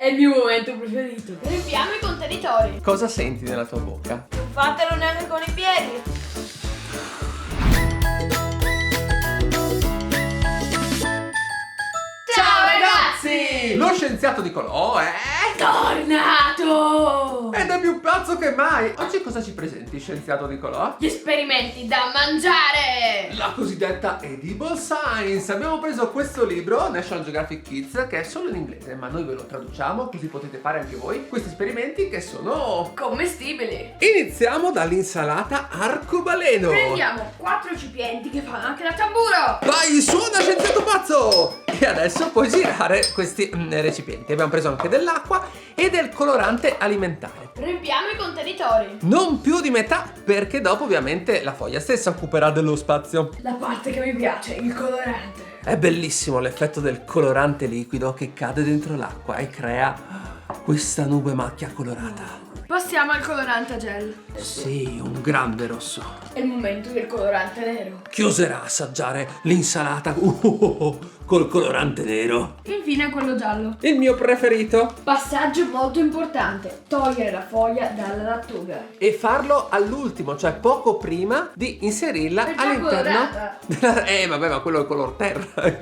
il mio momento preferito. Riempiamo i contenitori. Cosa senti nella tua bocca? Non fatelo neanche con i piedi. Ciao ragazzi! Lo scienziato Nicolò è Tornato! ed è più pazzo che mai! Oggi cosa ci presenti, scienziato Nicolò? Gli esperimenti da mangiare. La cosiddetta Edible Science. Abbiamo preso questo libro, National Geographic Kids, che è solo in inglese, ma noi ve lo traduciamo così potete fare anche voi questi esperimenti che sono Commestibili. Iniziamo dall'insalata arcobaleno. Prendiamo 4 recipienti che fanno anche da tamburo. Vai, suona, scienziato pazzo! E adesso puoi girare questi recipienti. Abbiamo preso anche dell'acqua e del colorante alimentare. Riempiamo i contenitori. Non più di metà, perché dopo ovviamente la foglia stessa occuperà dello spazio. La parte che mi piace, il colorante. È bellissimo l'effetto del colorante liquido che cade dentro l'acqua e crea questa nube macchia colorata. Passiamo al colorante a gel. Sì, un grande rosso. È il momento del colorante nero. Chi oserà assaggiare l'insalata col colorante nero? Infine quello giallo. Il mio preferito. Passaggio molto importante: togliere la foglia dalla lattuga. E farlo all'ultimo, cioè poco prima di inserirla È già all'interno colorata. vabbè, ma quello è il color terra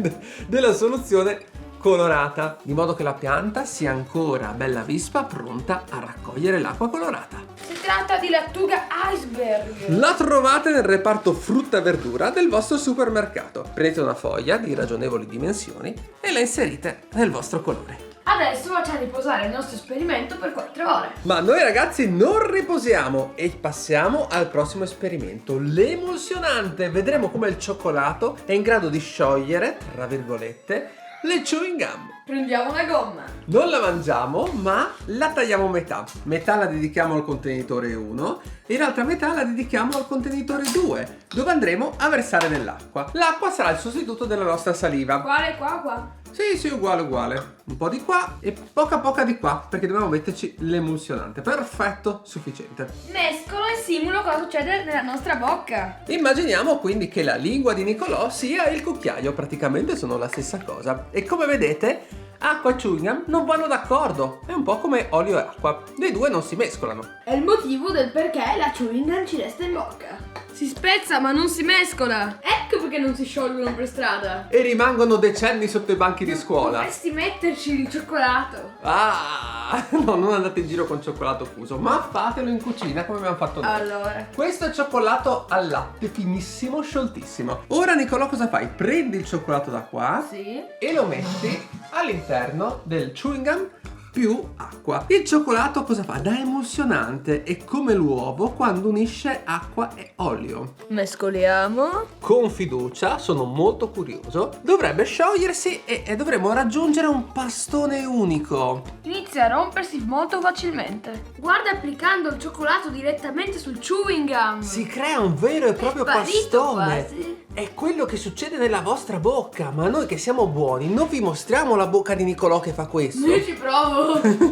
della soluzione colorata, di modo che la pianta sia ancora bella vispa, pronta a raccogliere l'acqua colorata. Si tratta di lattuga iceberg. La trovate nel reparto frutta e verdura del vostro supermercato. Prendete una foglia di ragionevoli dimensioni e la inserite nel vostro colore. Adesso facciamo riposare il nostro esperimento per 4 ore. Ma noi ragazzi non riposiamo e passiamo al prossimo esperimento, l'emulsionante. Vedremo come il cioccolato è in grado di sciogliere, tra virgolette, le chewing gum. Prendiamo una gomma. Non la mangiamo, ma la tagliamo a metà. Metà la dedichiamo al contenitore 1 e l'altra metà la dedichiamo al contenitore 2, dove andremo a versare dell'acqua. L'acqua sarà il sostituto della nostra saliva. Quale? Qua? Sì, uguale. Un po' di qua e poca di qua, perché dobbiamo metterci l'emulsionante. Perfetto, sufficiente. Mescolo e simulo cosa succede nella nostra bocca. Immaginiamo quindi che la lingua di Nicolò sia il cucchiaio, praticamente sono la stessa cosa. E come vedete, acqua e chewing gum non vanno d'accordo. È un po' come olio e acqua, dei due non si mescolano. È il motivo del perché la chewing gum ci resta in bocca. Si spezza ma non si mescola. Ecco perché non si sciolgono per strada. E rimangono decenni sotto i banchi di scuola. Dovresti metterci il cioccolato. Ah, no, non andate in giro con cioccolato fuso, ma fatelo in cucina come abbiamo fatto noi. Allora, Questo è cioccolato al latte, finissimo, scioltissimo. Ora Nicolò cosa fai? Prendi il cioccolato da qua sì. e lo metti all'interno del chewing gum più acqua. Il cioccolato cosa fa? Da emulsionante e come l'uovo quando unisce acqua e olio. Mescoliamo. Con fiducia, sono molto curioso, dovrebbe sciogliersi e dovremo raggiungere un pastone unico. Inizia a rompersi molto facilmente. Guarda, applicando il cioccolato direttamente sul chewing gum. Si crea un vero e proprio sparito pastone. quasi. È quello che succede nella vostra bocca, ma noi che siamo buoni non vi mostriamo la bocca di Nicolò che fa questo. Io ci provo.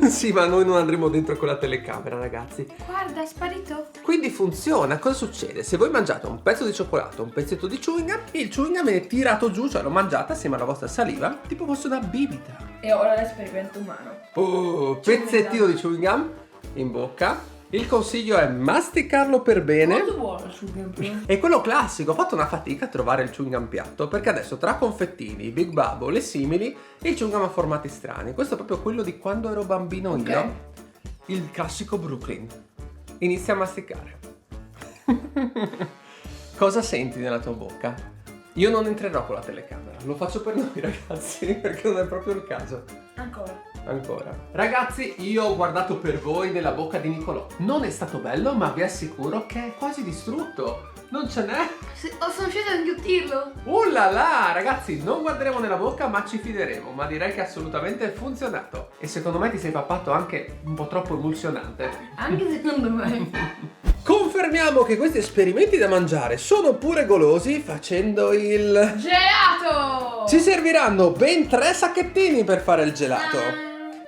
Sì, ma noi non andremo dentro con la telecamera, ragazzi. Guarda, è sparito. Quindi funziona. Cosa succede? Se voi mangiate un pezzo di cioccolato, un pezzetto di chewing gum, il chewing gum viene tirato giù, cioè lo mangiate assieme alla vostra saliva, tipo fosse una bibita. E ora l'esperimento umano. Oh, pezzettino di chewing gum in bocca. Il consiglio è masticarlo per bene. Molto buono il chewing gum. E quello classico, ho fatto una fatica a trovare il chewing gum piatto, perché adesso tra confettini, Big Bubble e simili, il chewing gum ha formati strani. Questo è proprio quello di quando ero bambino io. Il classico Brooklyn. Inizia a masticare. Cosa senti nella tua bocca? Io non entrerò con la telecamera, lo faccio per noi ragazzi, perché non è proprio il caso. Ancora. Ragazzi, io ho guardato per voi nella bocca di Nicolò. Non è stato bello, ma vi assicuro che è quasi distrutto. Non ce n'è. Sono riuscita a inghiottirlo. La la, ragazzi, non guarderemo nella bocca, ma ci fideremo. Ma direi che assolutamente è funzionato. E secondo me ti sei pappato anche un po' troppo emulsionante. Anche secondo me. Confermiamo che questi esperimenti da mangiare sono pure golosi facendo il... Gelato! Ci serviranno ben 3 sacchettini per fare il gelato.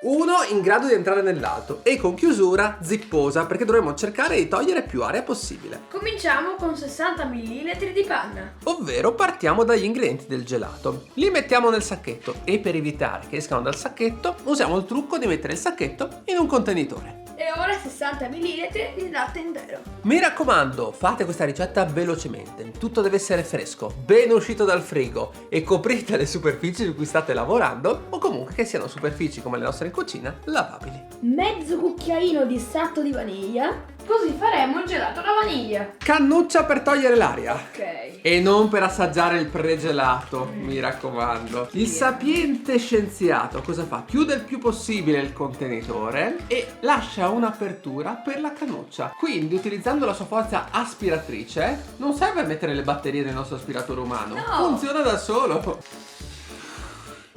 Uno in grado di entrare nell'altro e con chiusura zipposa, perché dovremo cercare di togliere più aria possibile. Cominciamo con 60 ml di panna. Ovvero partiamo dagli ingredienti del gelato. Li mettiamo nel sacchetto e per evitare che escano dal sacchetto usiamo il trucco di mettere il sacchetto in un contenitore. E ora 60 ml di latte intero. Mi raccomando, fate questa ricetta velocemente. Tutto deve essere fresco, ben uscito dal frigo e coprite le superfici su cui state lavorando o comunque che siano superfici come le nostre in cucina lavabili. Mezzo cucchiaino di estratto di vaniglia. Così faremo il gelato alla vaniglia. Cannuccia per togliere l'aria. Ok. E non per assaggiare il pregelato, mi raccomando. Il sapiente scienziato cosa fa? Chiude il più possibile il contenitore e lascia un'apertura per la cannuccia. Quindi, utilizzando la sua forza aspiratrice, non serve mettere le batterie del nostro aspiratore umano. No. Funziona da solo.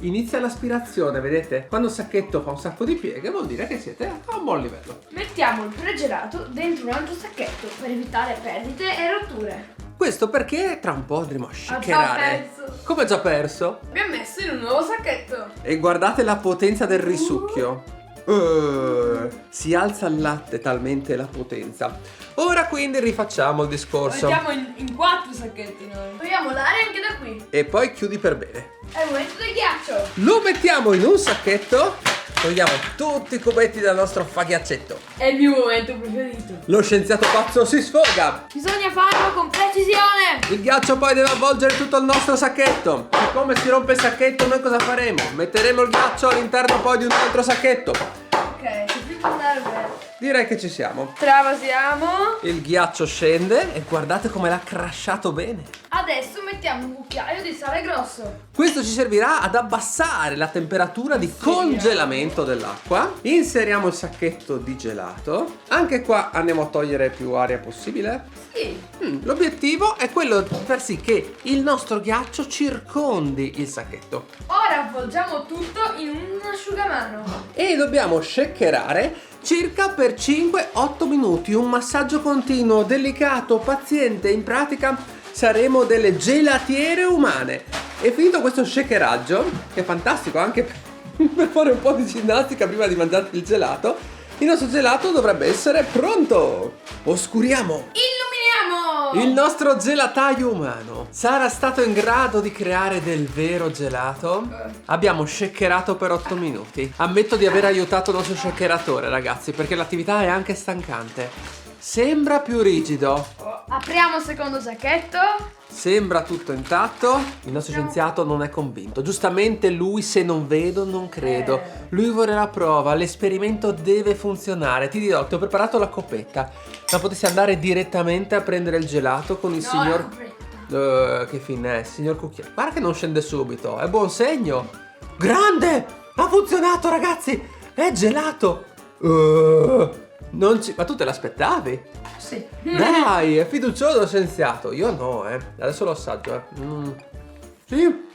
Inizia l'aspirazione, vedete? Quando il sacchetto fa un sacco di pieghe vuol dire che siete a un buon livello. Mettiamo il pregelato dentro un altro sacchetto per evitare perdite e rotture. Questo perché tra un po' andremo a Ha già shakerare. perso. Come ha già perso? Abbiamo messo in un nuovo sacchetto. E guardate la potenza del risucchio. Si alza il latte talmente la potenza. Ora quindi rifacciamo il discorso. Mettiamo in 4 sacchetti noi. Togliamo l'aria anche da qui. E poi chiudi per bene. È il momento del ghiaccio. Lo mettiamo in un sacchetto. Togliamo tutti i cubetti dal nostro faghiaccetto. È il mio momento preferito. Lo scienziato pazzo si sfoga. Bisogna farlo con precisione. Il ghiaccio poi deve avvolgere tutto il nostro sacchetto. Siccome si rompe il sacchetto, noi cosa faremo? Metteremo il ghiaccio all'interno poi di un altro sacchetto. Ok, c'è più che andare bene. Direi che ci siamo. Travasiamo. Il ghiaccio scende e guardate come l'ha crashato bene. Adesso mettiamo un cucchiaio di sale grosso. Questo ci servirà ad abbassare la temperatura di congelamento dell'acqua. Inseriamo il sacchetto di gelato. Anche qua andiamo a togliere più aria possibile. Sì. L'obiettivo è quello di far sì che il nostro ghiaccio circondi il sacchetto. Ora avvolgiamo tutto in un asciugamano. E dobbiamo shakerare circa per 5-8 minuti. Un massaggio continuo, delicato, paziente. In pratica saremo delle gelatiere umane. E finito questo shakeraggio, che è fantastico anche per fare un po' di ginnastica prima di mangiare il gelato, il nostro gelato dovrebbe essere pronto. Oscuriamo Illuminiamo! il nostro gelataio umano. Sarà stato in grado di creare del vero gelato? Abbiamo shakerato per 8 minuti. Ammetto di aver aiutato il nostro shakeratore, ragazzi, perché l'attività è anche stancante. Sembra più rigido. Apriamo il secondo sacchetto. Sembra tutto intatto. Il nostro scienziato non è convinto. Giustamente lui, se non vedo non credo. Lui vuole la prova. L'esperimento deve funzionare. Ti dirò, ti ho preparato la coppetta, ma potessi andare direttamente a prendere il gelato con il signor... che fine è, signor cucchiaio. Guarda che non scende subito. È buon segno. Grande! Ha funzionato, ragazzi! È gelato! Ma tu te l'aspettavi? Sì. Dai, è fiducioso lo scienziato. Io no, adesso lo assaggio, Sì,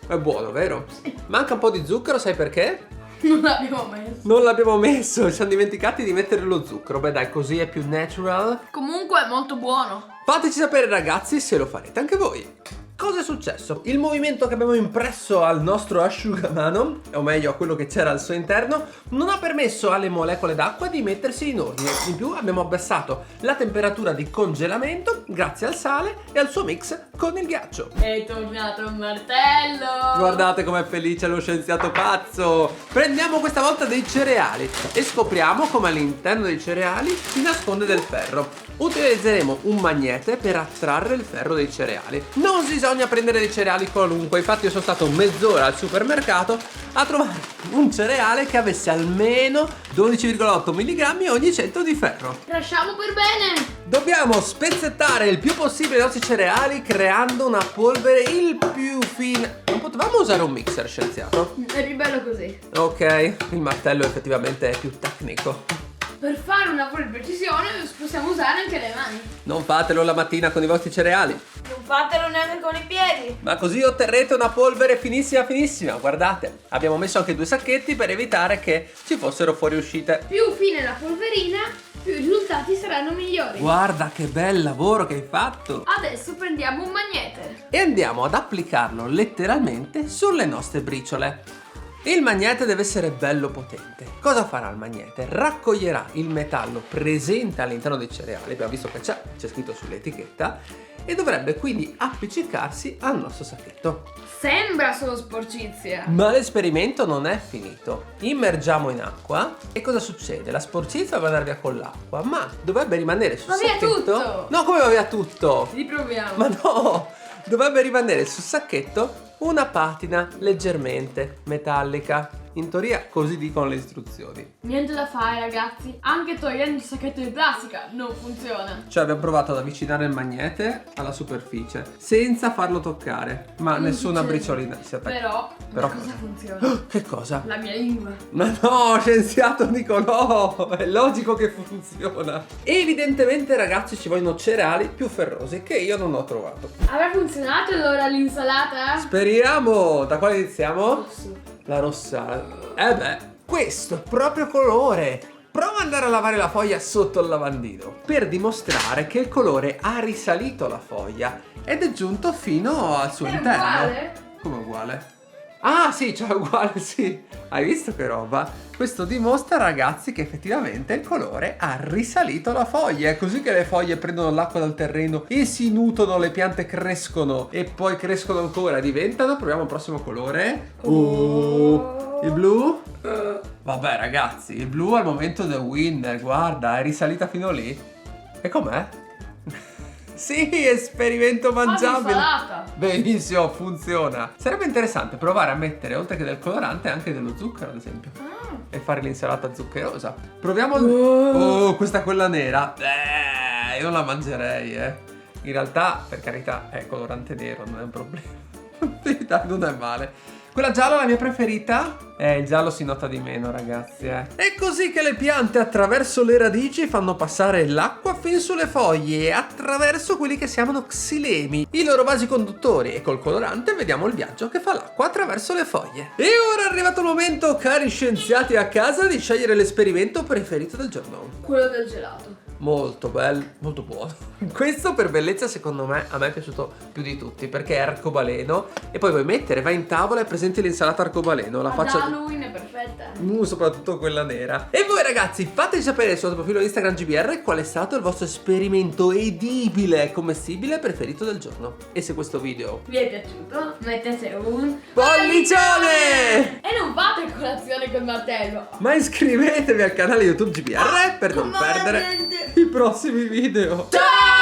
è buono, vero? Manca un po' di zucchero, sai perché? Non l'abbiamo messo. Non l'abbiamo messo, ci siamo dimenticati di mettere lo zucchero. Beh dai, così è più natural. Comunque è molto buono. Fateci sapere, ragazzi, se lo farete anche voi. Cosa è successo? Il movimento che abbiamo impresso al nostro asciugamano, o meglio a quello che c'era al suo interno, non ha permesso alle molecole d'acqua di mettersi in ordine. In più abbiamo abbassato la temperatura di congelamento grazie al sale e al suo mix con il ghiaccio. È tornato un martello. Guardate com'è felice lo scienziato pazzo. Prendiamo questa volta dei cereali e scopriamo come all'interno dei cereali si nasconde del ferro. Utilizzeremo un magnete per attrarre il ferro dei cereali. Non bisogna prendere dei cereali qualunque. Infatti io sono stato mezz'ora al supermercato a trovare un cereale che avesse almeno 12,8 mg ogni 100 di ferro. Lasciamo per bene. Dobbiamo spezzettare il più possibile i nostri cereali creando una polvere il più fina. Non potevamo usare un mixer, scienziato? È più bello così. Ok, il martello effettivamente è più tecnico. Per fare un lavoro di precisione possiamo usare anche le mani. Non fatelo la mattina con i vostri cereali, Non fatelo neanche con i piedi. ma così otterrete una polvere finissima finissima. Guardate, abbiamo messo anche 2 sacchetti per evitare che ci fossero fuoriuscite. Più fine la polverina, più i risultati saranno migliori. Guarda che bel lavoro che hai fatto. Adesso prendiamo un magnete. E andiamo ad applicarlo letteralmente sulle nostre briciole. Il magnete deve essere bello potente. Cosa farà il magnete? Raccoglierà il metallo presente all'interno dei cereali, abbiamo visto che c'è scritto sull'etichetta, e dovrebbe quindi appiccicarsi al nostro sacchetto. Sembra solo sporcizia. Ma l'esperimento non è finito. Immergiamo in acqua e cosa succede? La sporcizia va a andare via con l'acqua, ma dovrebbe rimanere sul Va via sacchetto. tutto! No, come va via tutto? Riproviamo. Ma no! Dovrebbe rimanere sul sacchetto una patina leggermente metallica. In teoria così dicono le istruzioni. Niente da fare, ragazzi. Anche togliendo il sacchetto di plastica non funziona. Cioè abbiamo provato ad avvicinare il magnete alla superficie senza farlo toccare, ma Non nessuna succede. briciolina si attacca. Però cosa? cosa funziona? Che cosa? La mia lingua. Ma no, scienziato Nicolò, è logico che funziona. Evidentemente ragazzi ci vogliono cereali più ferrosi che io non ho trovato. Avrà funzionato allora l'insalata? Speriamo. Da quale iniziamo? Rosso. La rossa. Questo è proprio colore. Prova ad andare a lavare la foglia sotto il lavandino per dimostrare che il colore ha risalito la foglia ed è giunto fino al suo È interno. uguale? Come uguale? Ah sì, cioè uguale, sì. Hai visto che roba? Questo dimostra ragazzi che effettivamente il colore ha risalito la foglia. È così che le foglie prendono l'acqua dal terreno e si nutrono, le piante crescono e poi crescono ancora, diventano. Proviamo il prossimo colore. Il blu? Vabbè ragazzi, il blu al momento del winner, guarda, è risalita fino lì. E com'è? Sì, esperimento mangiabile. L'insalata. Benissimo, funziona. Sarebbe interessante provare a mettere, oltre che del colorante, anche dello zucchero, ad esempio. E fare l'insalata zuccherosa. Proviamo. Oh, questa è quella nera. Io non la mangerei, In realtà, per carità, è colorante nero, non è un problema. Sì, dai, non è male. Quella gialla è la mia preferita. Il giallo si nota di meno, ragazzi, È così che le piante attraverso le radici fanno passare l'acqua fin sulle foglie e attraverso quelli che si chiamano xilemi, i loro vasi conduttori, e col colorante vediamo il viaggio che fa l'acqua attraverso le foglie. E ora è arrivato il momento, cari scienziati a casa, di scegliere l'esperimento preferito del giorno. Quello del gelato. Molto bello, molto buono. Questo per bellezza secondo me a me è piaciuto più di tutti perché è arcobaleno e poi va in tavola e presenti l'insalata arcobaleno, la faccia Halloween è perfetta. soprattutto quella nera. E voi ragazzi fateci sapere sul profilo Instagram GBR qual è stato il vostro esperimento edibile commestibile preferito del giorno. E se questo video Vi è piaciuto? Mettete un pollicione! E non fate colazione col martello. Ma iscrivetevi al canale YouTube GBR per non perdere niente. i prossimi video. Ciao!